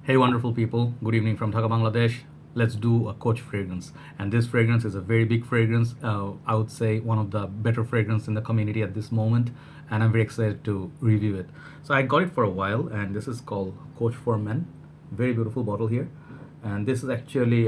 Hey, wonderful people. Good evening from Dhaka, Bangladesh. Let's do a Coach fragrance. And this fragrance is a very big fragrance. I would say one of the better fragrance in the community at this moment. And I'm very excited to review it. So I got it for a while, and this is called Coach for Men. Very beautiful bottle here. And this is actually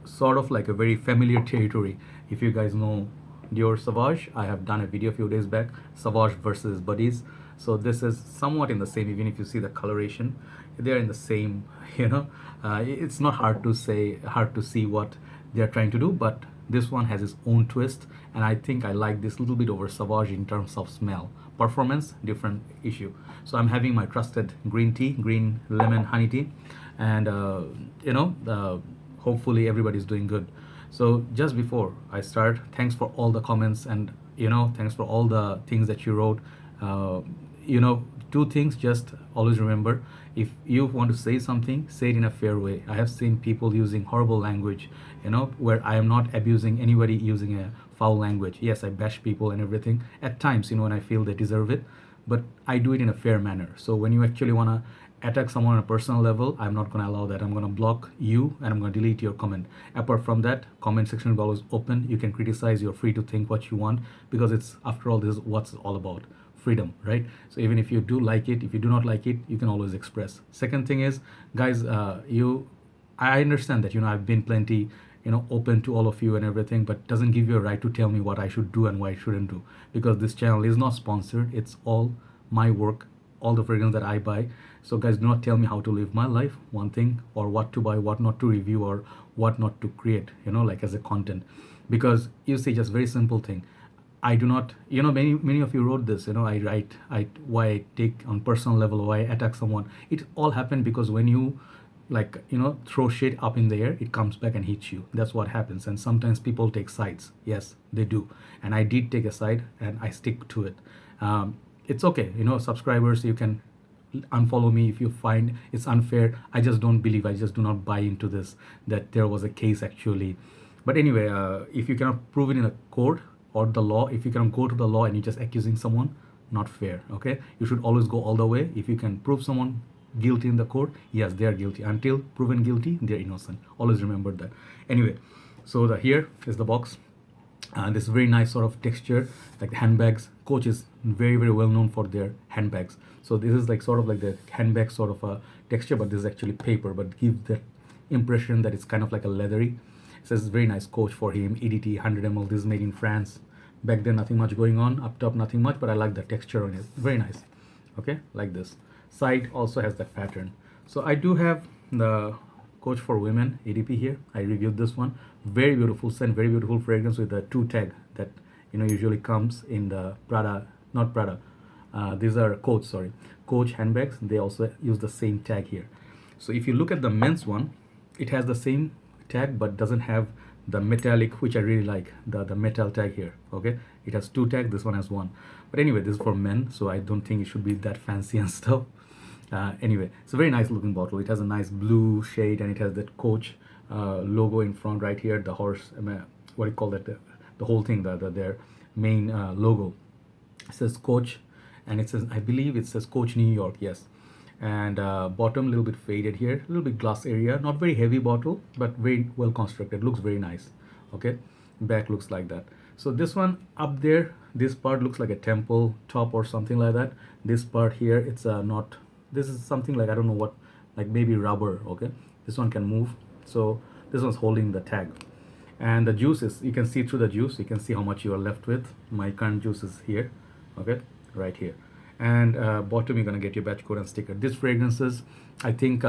sort of like a very familiar territory. If you guys know Dior Sauvage, I have done a video a few days back, Sauvage versus Buddies. So this is somewhat in the same, even if you see the coloration, they're in the same, you know. It's not hard to say, hard to see what they're trying to do, but this one has its own twist, and I think I like this little bit over Sauvage in terms of smell. Performance, different issue. So I'm having my trusted green tea, green lemon honey tea, and hopefully everybody's doing good. So just before I start, thanks for all the comments, and thanks for all the things that you wrote. uh, Two things, just always remember, if you want to say something, say it in a fair way. I have seen people using horrible language, where I am not abusing anybody using a foul language. Yes, I bash people and everything at times, when I feel they deserve it, but I do it in a fair manner. So when you actually want to attack someone on a personal level, I'm not going to allow that. I'm going to block you, and I'm going to delete your comment. Apart from that, comment section is always open. You can criticize. You're free to think what you want, because it's, after all, this is what's all about, freedom, right? So even if you do like it, if you do not like it, you can always express. Second thing is, guys, I understand that I've been plenty open to all of you and everything, but doesn't give you a right to tell me what I should do and what I shouldn't do, because this channel is not sponsored. It's all my work, all the fragrance that I buy. So guys, do not tell me how to live my life, one thing, or what to buy, what not to review, or what not to create, like as a content. Because you see, just very simple thing, I do not, many of you wrote this, I write, why I take on personal level, why I attack someone. It all happened because when you, like, throw shit up in the air, it comes back and hits you. That's what happens. And sometimes people take sides. Yes, they do. And I did take a side, and I stick to it. It's okay, subscribers, you can unfollow me if you find it's unfair. I just don't believe, I just do not buy into this, that there was a case actually. But anyway, if you cannot prove it in a court or the law, if you cannot go to the law and you're just accusing someone, not fair. Okay, you should always go all the way. If you can prove someone guilty in the court, yes, they are guilty. Until proven guilty, they're innocent. Always remember that. Anyway, so here is the box. This very nice sort of texture, like the handbags. Coach is very, very well known for their handbags. So this is like sort of like the handbag sort of a texture, but this is actually paper, but gives that impression that it's kind of like a leathery. It says very nice Coach for him, EDT 100 ml. This is made in France. Back then, nothing much going on. Up top, nothing much, but I like the texture on it. Very nice. Okay, like this. Side also has that pattern. So I do have the Coach for Women EDP here. I reviewed this one. Very beautiful scent, very beautiful fragrance with the 2 tag that usually comes in the Prada, not Prada. These are Coach, sorry, Coach handbags. They also use the same tag here. So if you look at the men's one, it has the same tag but doesn't have the metallic, which I really like, the metal tag here. Okay, it has 2 tags, this one has 1. But anyway, this is for men, so I don't think it should be that fancy and stuff. Anyway, it's a very nice looking bottle. It has a nice blue shade, and it has that Coach logo in front right here, the horse, what do you call that, the whole thing, their main logo. It says Coach, and it says, I believe it says Coach New York, yes. And bottom a little bit faded here, a little bit glass area, not very heavy bottle, but very well constructed, looks very nice. Okay, back looks like that. So this one up there, this part looks like a temple top or something like that. This part here, it's not, this is something like, I don't know what, like maybe rubber. Okay, this one can move, so this one's holding the tag. And the juice is, you can see through the juice, you can see how much you are left with. My current juice is here. Okay, right here. And bottom, you're gonna get your batch code and sticker. This fragrances, I think,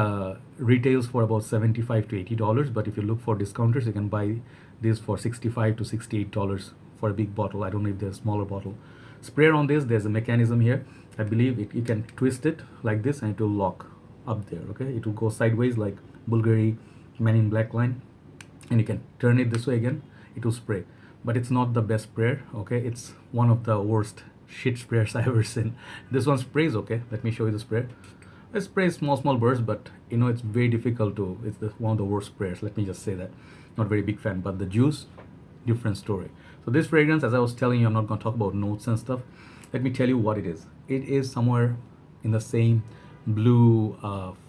retails for about $75 to $80, but if you look for discounters, you can buy this for $65 to $68 for a big bottle. I don't know if there's a smaller bottle. Sprayer on this, there's a mechanism here. I believe you can twist it like this, and it will lock up there. Okay, it will go sideways like Bulgari Man in Black line, and you can turn it this way again, it will spray. But it's not the best sprayer. Okay, it's one of the worst shit sprayers I've ever seen. This one sprays okay. Let me show you the spray. It sprays small bursts, but it's very difficult to, it's one of the worst sprayers. Let me just say that. Not very big fan. But the juice, different story. So this fragrance, as I was telling you, I'm not going to talk about notes and stuff. Let me tell you what it is. It is somewhere in the same blue,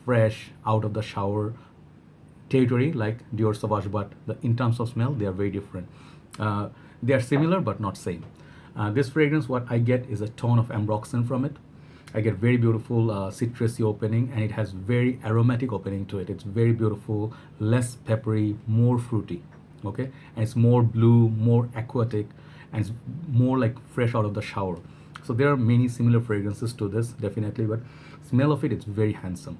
fresh, out of the shower territory like Dior Sauvage, but in terms of smell, they are very different. They are similar but not same. This fragrance, what I get is a tone of ambroxan from it. I get very beautiful citrusy opening, and it has very aromatic opening to it. It's very beautiful, less peppery, more fruity. Okay, and it's more blue, more aquatic, and it's more like fresh out of the shower. So there are many similar fragrances to this, definitely, but smell of it, it's very handsome.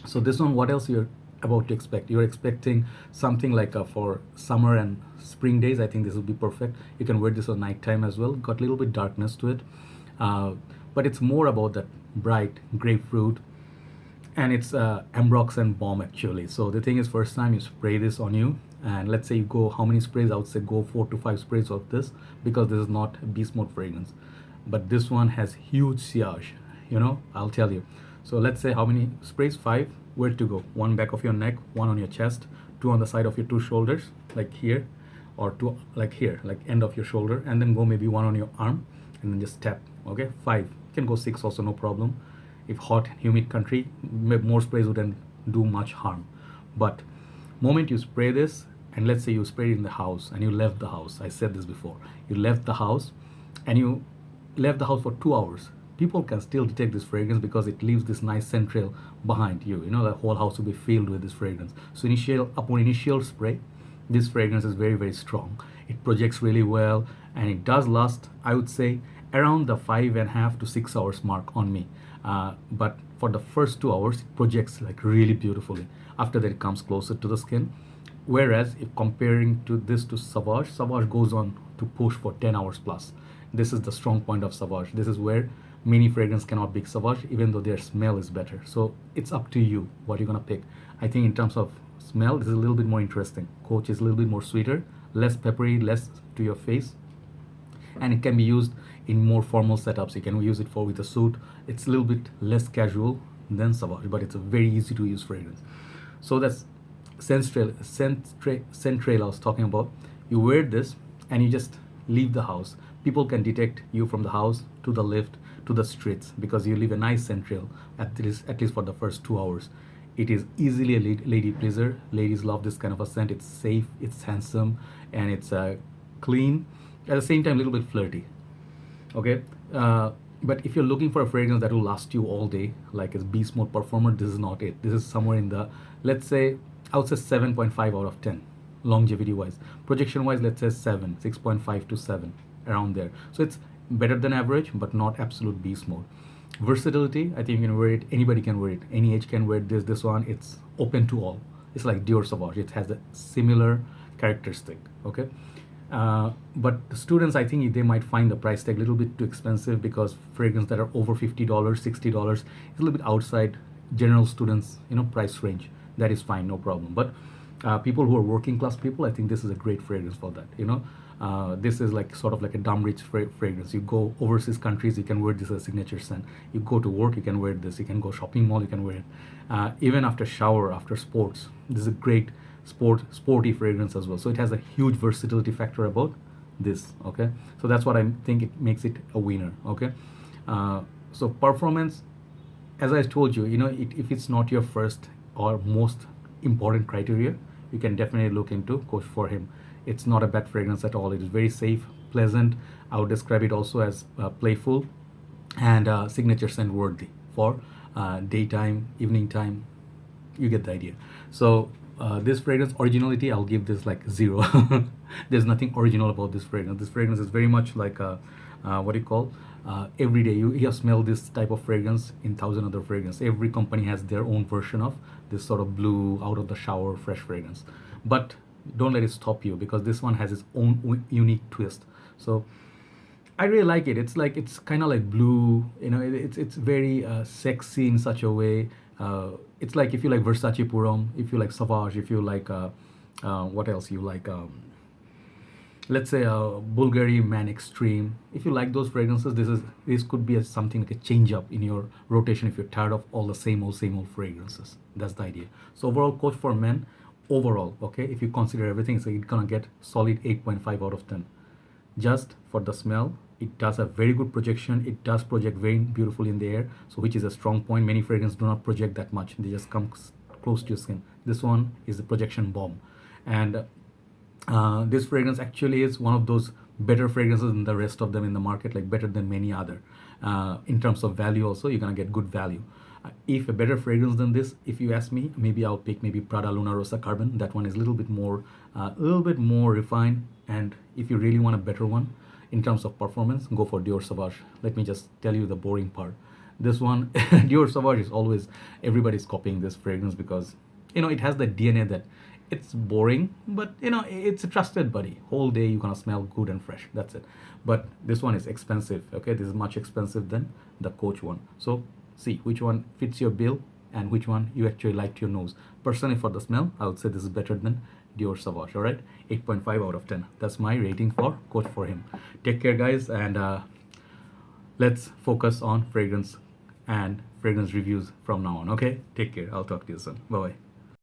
So this one, what else you're about to expect? You're expecting something like for summer and spring days. I think this will be perfect. You can wear this on nighttime as well. Got a little bit darkness to it, but it's more about that bright grapefruit, and it's ambroxan bomb actually. So the thing is, first time you spray this on you, and let's say you go how many sprays? I would say go 4 to 5 sprays of this, because this is not a beast mode fragrance, but this one has huge sillage. I'll tell you. So let's say how many sprays? 5. Where to go? 1 back of your neck, 1 on your chest, 2 on the side of your 2 shoulders, like here, or 2 like here, like end of your shoulder, and then go maybe 1 on your arm, and then just tap. Okay, 5. You can go 6 also, no problem. If hot, humid country, more sprays wouldn't do much harm. But moment you spray this, and let's say you sprayed in the house and you left the house. I said this before. You left the house, and you left the house for 2 hours. People can still detect this fragrance because it leaves this nice scent trail behind you. The whole house will be filled with this fragrance. So upon initial spray, this fragrance is very, very strong. It projects really well, and it does last, I would say, around the 5.5 to 6 hours mark on me. But for the first 2 hours, it projects like really beautifully. After that, it comes closer to the skin. Whereas if comparing to this to Sauvage, Sauvage goes on to push for 10 hours plus. This is the strong point of Sauvage. This is where many fragrance cannot beat Sauvage, even though their smell is better. So it's up to you what you're gonna pick. I think in terms of smell, this is a little bit more interesting. Coach is a little bit more sweeter, less peppery, less to your face, and it can be used in more formal setups. You can use it with a suit. It's a little bit less casual than Sauvage, but it's a very easy to use fragrance. So that's scent trail I was talking about. You wear this and you just leave the house. People can detect you from the house to the lift to the streets, because you leave a nice scent trail at least for the first 2 hours. It is easily a lady pleaser. Ladies love this kind of a scent. It's safe, it's handsome, and it's clean. At the same time, a little bit flirty. Okay, but if you're looking for a fragrance that will last you all day, like a beast mode performer, this is not it. This is somewhere in the, let's say, I would say 7.5 out of 10, longevity wise. Projection wise, let's say 6.5 to 7, around there. So it's better than average, but not absolute beast mode. Versatility, I think you can wear it. Anybody can wear it. Any age can wear this. This one, it's open to all. It's like Dior Sauvage. It has a similar characteristic. Okay. But the students, I think they might find the price tag a little bit too expensive, because fragrance that are over $50, $60 is a little bit outside general students, price range. That is fine, no problem. But people who are working class people, I think this is a great fragrance for that. This is like sort of like a dumb rich fragrance. You go overseas countries, you can wear this as a signature scent. You go to work, you can wear this. You can go shopping mall, you can wear it. Even after shower, after sports, this is a great sporty fragrance as well. So it has a huge versatility factor about this. Okay, so that's what I think it makes it a winner. Okay, so performance, as I told you, if it's not your first or most important criteria, you can definitely look into Coach for him. It's not a bad fragrance at all. It is very safe, pleasant. I would describe it also as playful and signature scent worthy for daytime, evening time. You get the idea. So this fragrance originality, I'll give this like 0. There's nothing original about this fragrance. This fragrance is very much like what do you call, every day you have smelled this type of fragrance in 1,000 other fragrance. Every company has their own version of this sort of blue out of the shower fresh fragrance, but don't let it stop you, because this one has its own unique twist. So I really like it. It's kind of like blue, it's very sexy in such a way. It's like if you like Versace Purom, if you like Sauvage, if you like what else you like, let's say Bulgari Man Extreme. If you like those fragrances, this could be something like a change up in your rotation if you're tired of all the same old fragrances. That's the idea. So overall, Coach for Men, overall, okay, if you consider everything, so it's gonna get solid 8.5 out of 10, just for the smell, It does a very good projection. It does project very beautifully in the air, so which is a strong point. Many fragrances do not project that much. They just come close to your skin. This one is the projection bomb. And this fragrance actually is one of those better fragrances than the rest of them in the market, like better than many other. In terms of value also, you're gonna get good value. If a better fragrance than this, if you ask me, maybe I'll pick maybe Prada Luna Rosa Carbon. That one is a little bit more refined. And if you really want a better one in terms of performance, go for Dior Sauvage. Let me just tell you the boring part. This one, Dior Sauvage is always, everybody's copying this fragrance because it has the DNA that it's boring, but it's a trusted buddy. Whole day you're gonna smell good and fresh. That's it. But this one is expensive. Okay, this is much expensive than the Coach one. So see which one fits your bill and which one you actually like to your nose. Personally, for the smell, I would say this is better than Dior Sauvage. All right, 8.5 out of 10. That's my rating for Coach for him. Take care, guys, and let's focus on fragrance and fragrance reviews from now on. Okay, take care. I'll talk to you soon. Bye bye.